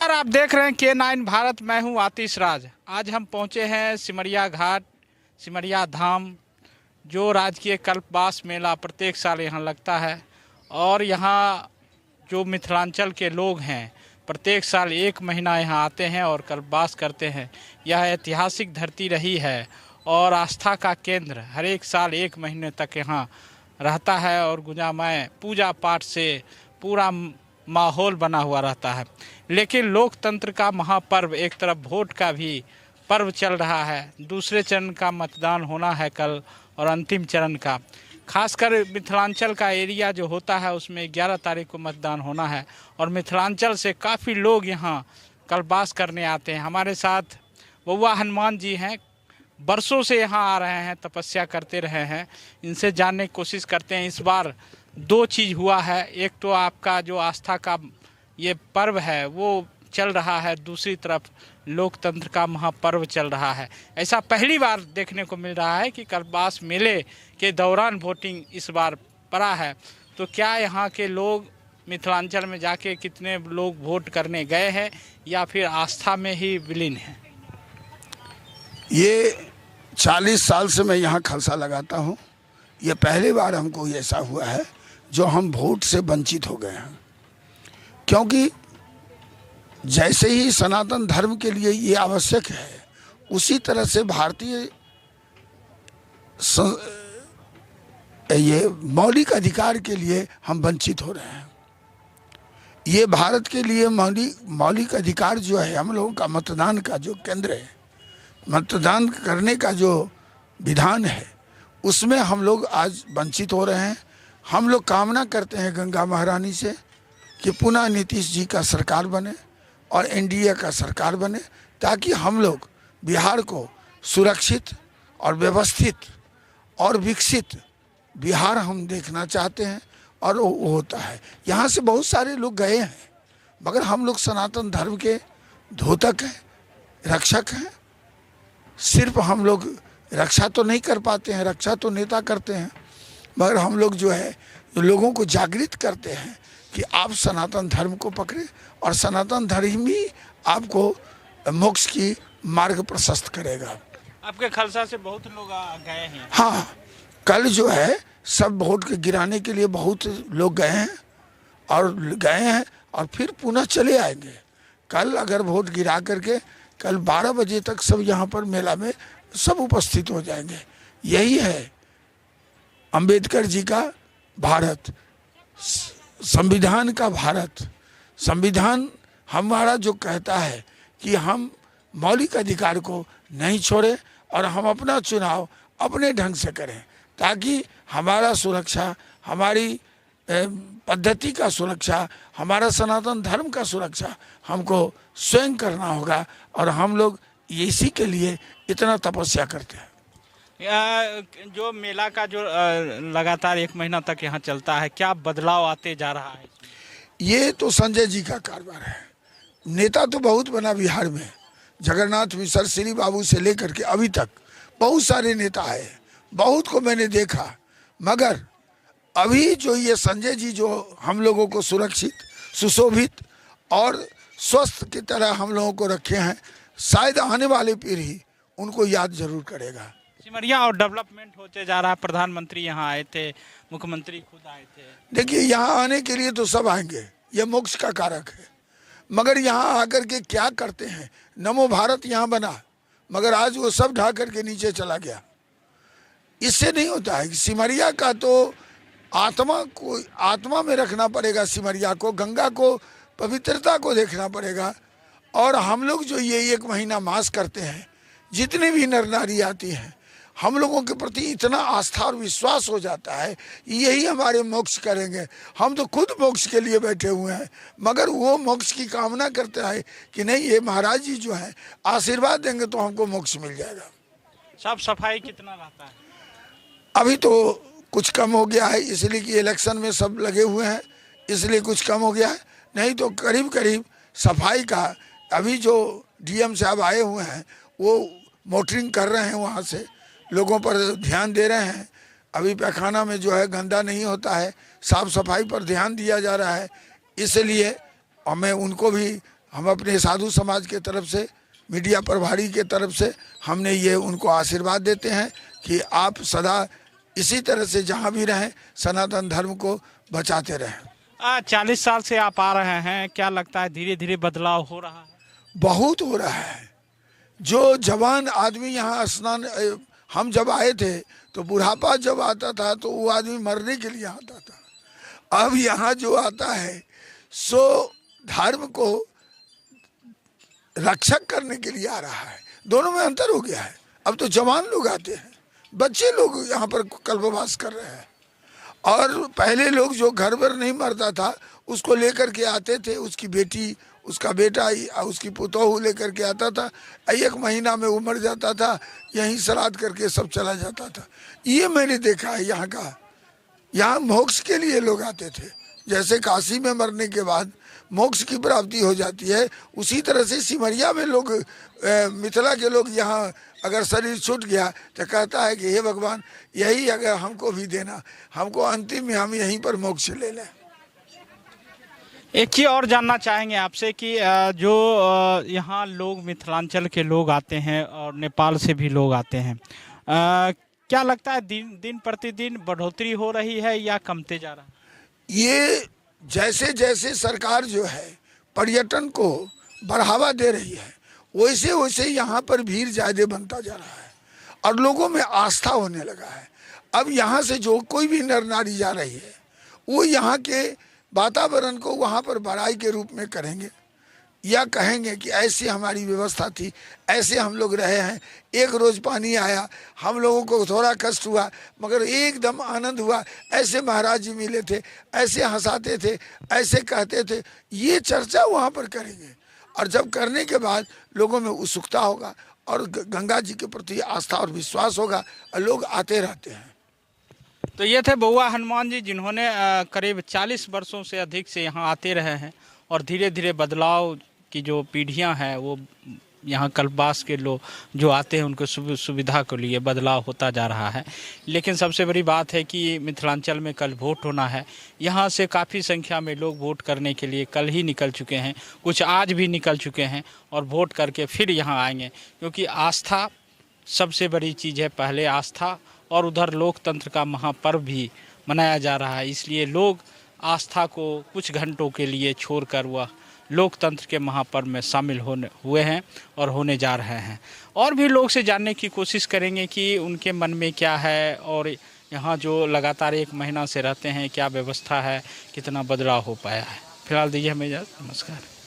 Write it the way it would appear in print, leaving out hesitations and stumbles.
यार आप देख रहे हैं K9 भारत। मैं हूं आतिश राज। आज हम पहुंचे हैं सिमरिया घाट, सिमरिया धाम, जो राजकीय कल्पवास मेला प्रत्येक साल यहां लगता है। और यहां जो मिथिलांचल के लोग हैं प्रत्येक साल एक महीना यहां आते हैं और कल्पवास करते हैं। यह ऐतिहासिक धरती रही है और आस्था का केंद्र हर एक साल एक महीने तक यहाँ रहता है और गुंजामय पूजा पाठ से पूरा माहौल बना हुआ रहता है। लेकिन लोकतंत्र का महापर्व, एक तरफ वोट का भी पर्व चल रहा है, दूसरे चरण का मतदान होना है कल और अंतिम चरण का। खासकर मिथिलांचल का एरिया जो होता है उसमें 11 तारीख को मतदान होना है और मिथिलांचल से काफ़ी लोग यहाँ कल्पवास करने आते हैं। हमारे साथ बउआ हनुमान जी हैं, बरसों से यहाँ आ रहे हैं, तपस्या करते रहे हैं। इनसे जानने की कोशिश करते हैं। इस बार दो चीज़ हुआ है, एक तो आपका जो आस्था का ये पर्व है वो चल रहा है, दूसरी तरफ लोकतंत्र का महापर्व चल रहा है। ऐसा पहली बार देखने को मिल रहा है कि कल्पवास मेले के दौरान वोटिंग इस बार पड़ा है। तो क्या यहाँ के लोग मिथिलांचल में जाके कितने लोग वोट करने गए हैं या फिर आस्था में ही विलीन हैं? ये 40 साल से मैं यहाँ खलसा लगाता हूँ। ये पहली बार हमको ऐसा हुआ है जो हम वोट से वंचित हो गए हैं, क्योंकि जैसे ही सनातन धर्म के लिए ये आवश्यक है, उसी तरह से भारतीय ये मौलिक अधिकार के लिए हम वंचित हो रहे हैं। ये भारत के लिए मौलिक अधिकार जो है, हम लोगों का मतदान का जो केंद्र है, मतदान करने का जो विधान है, उसमें हम लोग आज वंचित हो रहे हैं। हम लोग कामना करते हैं गंगा महारानी से कि पुनः नीतीश जी का सरकार बने और एनडीए का सरकार बने, ताकि हम लोग बिहार को सुरक्षित और व्यवस्थित और विकसित बिहार हम देखना चाहते हैं। और वो होता है। यहाँ से बहुत सारे लोग गए हैं, मगर हम लोग सनातन धर्म के द्योतक हैं, रक्षक हैं। सिर्फ हम लोग रक्षा तो नहीं कर पाते हैं, रक्षा तो नेता करते हैं, मगर हम लोग जो है लोगों को जागृत करते हैं कि आप सनातन धर्म को पकड़े और सनातन धर्म ही आपको मोक्ष की मार्ग प्रशस्त करेगा। आपके खलसा से बहुत लोग गए हैं। हाँ, कल जो है सब वोट के गिराने के लिए बहुत लोग गए हैं और फिर पुनः चले आएंगे। कल अगर वोट गिरा करके कल 12 बजे तक सब यहाँ पर मेला में सब उपस्थित हो जाएंगे। यही है अंबेडकर जी का भारत, संविधान का भारत। संविधान हमारा जो कहता है कि हम मौलिक अधिकार को नहीं छोड़ें और हम अपना चुनाव अपने ढंग से करें, ताकि हमारा सुरक्षा, हमारी पद्धति का सुरक्षा, हमारा सनातन धर्म का सुरक्षा हमको स्वयं करना होगा। और हम लोग इसी के लिए इतना तपस्या करते हैं। जो मेला का जो लगातार एक महीना तक यहाँ चलता है, क्या बदलाव आते जा रहा है? ये तो संजय जी का कारोबार है। नेता तो बहुत बना बिहार में, जगन्नाथ मिश्र, श्री बाबू से लेकर के अभी तक बहुत सारे नेता आए, बहुत को मैंने देखा। मगर अभी जो ये संजय जी जो हम लोगों को सुरक्षित, सुशोभित और स्वस्थ की तरह हम लोगों को रखे हैं, शायद आने वाली पीढ़ी उनको याद जरूर करेगा। सिमरिया और डेवलपमेंट होते जा रहा है। प्रधानमंत्री यहाँ आए थे, मुख्यमंत्री खुद आए थे। देखिए, यहाँ आने के लिए तो सब आएंगे, ये मोक्ष का कारक है। मगर यहाँ आकर के क्या करते हैं? नमो भारत यहाँ बना, मगर आज वो सब ढा करके नीचे चला गया। इससे नहीं होता है। सिमरिया का तो आत्मा में रखना पड़ेगा। सिमरिया को, गंगा को, पवित्रता को देखना पड़ेगा। और हम लोग जो ये एक महीना मास करते हैं, जितनी भी नर नारी आती हैं, हम लोगों के प्रति इतना आस्था और विश्वास हो जाता है, यही हमारे मोक्ष करेंगे। हम तो खुद मोक्ष के लिए बैठे हुए हैं, मगर वो मोक्ष की कामना करते हैं कि नहीं, ये महाराज जी जो हैं आशीर्वाद देंगे तो हमको मोक्ष मिल जाएगा। साफ सफाई कितना रहता है? अभी तो कुछ कम हो गया है, इसलिए कि इलेक्शन में सब लगे हुए हैं, इसलिए कुछ कम हो गया है। नहीं तो करीब करीब सफाई का अभी जो डीएम साहब आए हुए हैं वो मोटरिंग कर रहे हैं, वहाँ से लोगों पर ध्यान दे रहे हैं। अभी पैखाना में जो है गंदा नहीं होता है, साफ सफाई पर ध्यान दिया जा रहा है। इसलिए और मैं उनको भी हम अपने साधु समाज के तरफ से, मीडिया प्रभारी के तरफ से हमने ये उनको आशीर्वाद देते हैं कि आप सदा इसी तरह से जहाँ भी रहें सनातन धर्म को बचाते रहें। 40 साल से आप आ रहे हैं, क्या लगता है धीरे धीरे बदलाव हो रहा है? बहुत हो रहा है। जो जवान आदमी यहाँ स्नान, हम जब आए थे तो बुढ़ापा जब आता था तो वो आदमी मरने के लिए आता था। अब यहाँ जो आता है सो धर्म को रक्षक करने के लिए आ रहा है। दोनों में अंतर हो गया है। अब तो जवान लोग आते हैं, बच्चे लोग यहाँ पर कल्पवास कर रहे हैं। और पहले लोग जो घर पर नहीं मरता था उसको लेकर के आते थे, उसकी बेटी, उसका बेटा, उसकी पुतोहू लेकर के आता था, 1 महीना में वो मर जाता था, यहीं श्राद्ध करके सब चला जाता था। ये मैंने देखा है यहाँ का। यहाँ मोक्ष के लिए लोग आते थे, जैसे काशी में मरने के बाद मोक्ष की प्राप्ति हो जाती है, उसी तरह से सिमरिया में लोग, मिथिला के लोग यहाँ अगर शरीर छूट गया तो कहता है कि हे भगवान यही अगर हमको भी देना, हमको अंतिम में हम यहीं पर मोक्ष ले लें। एक चीज़ और जानना चाहेंगे आपसे कि जो यहाँ लोग मिथिलांचल के लोग आते हैं और नेपाल से भी लोग आते हैं, क्या लगता है दिन प्रतिदिन बढ़ोतरी हो रही है या कमते जा रहा है? ये जैसे जैसे सरकार जो है पर्यटन को बढ़ावा दे रही है वैसे वैसे यहाँ पर भीड़ ज़्यादा बनता जा रहा है और लोगों में आस्था होने लगा है। अब यहाँ से जो कोई भी नर नारी जा रही है वो यहाँ के वातावरण को वहाँ पर बड़ाई के रूप में करेंगे या कहेंगे कि ऐसी हमारी व्यवस्था थी, ऐसे हम लोग रहे हैं, एक रोज़ पानी आया, हम लोगों को थोड़ा कष्ट हुआ मगर एकदम आनंद हुआ, ऐसे महाराज जी मिले थे, ऐसे हंसाते थे, ऐसे कहते थे। ये चर्चा वहाँ पर करेंगे और जब करने के बाद लोगों में उत्सुकता होगा और गंगा जी के प्रति आस्था और विश्वास होगा और लोग आते रहते हैं। तो ये थे बउआ हनुमान जी, जिन्होंने करीब 40 वर्षों से अधिक से यहाँ आते रहे हैं और धीरे धीरे बदलाव की जो पीढ़ियाँ हैं वो यहाँ कल्पवास के लोग जो आते हैं उनको सुविधा के लिए बदलाव होता जा रहा है। लेकिन सबसे बड़ी बात है कि मिथिलांचल में कल वोट होना है। यहाँ से काफ़ी संख्या में लोग वोट करने के लिए कल ही निकल चुके हैं, कुछ आज भी निकल चुके हैं और वोट करके फिर यहाँ आएंगे, क्योंकि आस्था सबसे बड़ी चीज़ है। पहले आस्था और उधर लोकतंत्र का महापर्व भी मनाया जा रहा है, इसलिए लोग आस्था को कुछ घंटों के लिए छोड़कर वह लोकतंत्र के महापर्व में शामिल हुए हैं और होने जा रहे हैं। और भी लोग से जानने की कोशिश करेंगे कि उनके मन में क्या है और यहाँ जो लगातार 1 महीना से रहते हैं क्या व्यवस्था है, कितना बदलाव हो पाया है। फिलहाल दीजिए हमें इजाज़त। नमस्कार।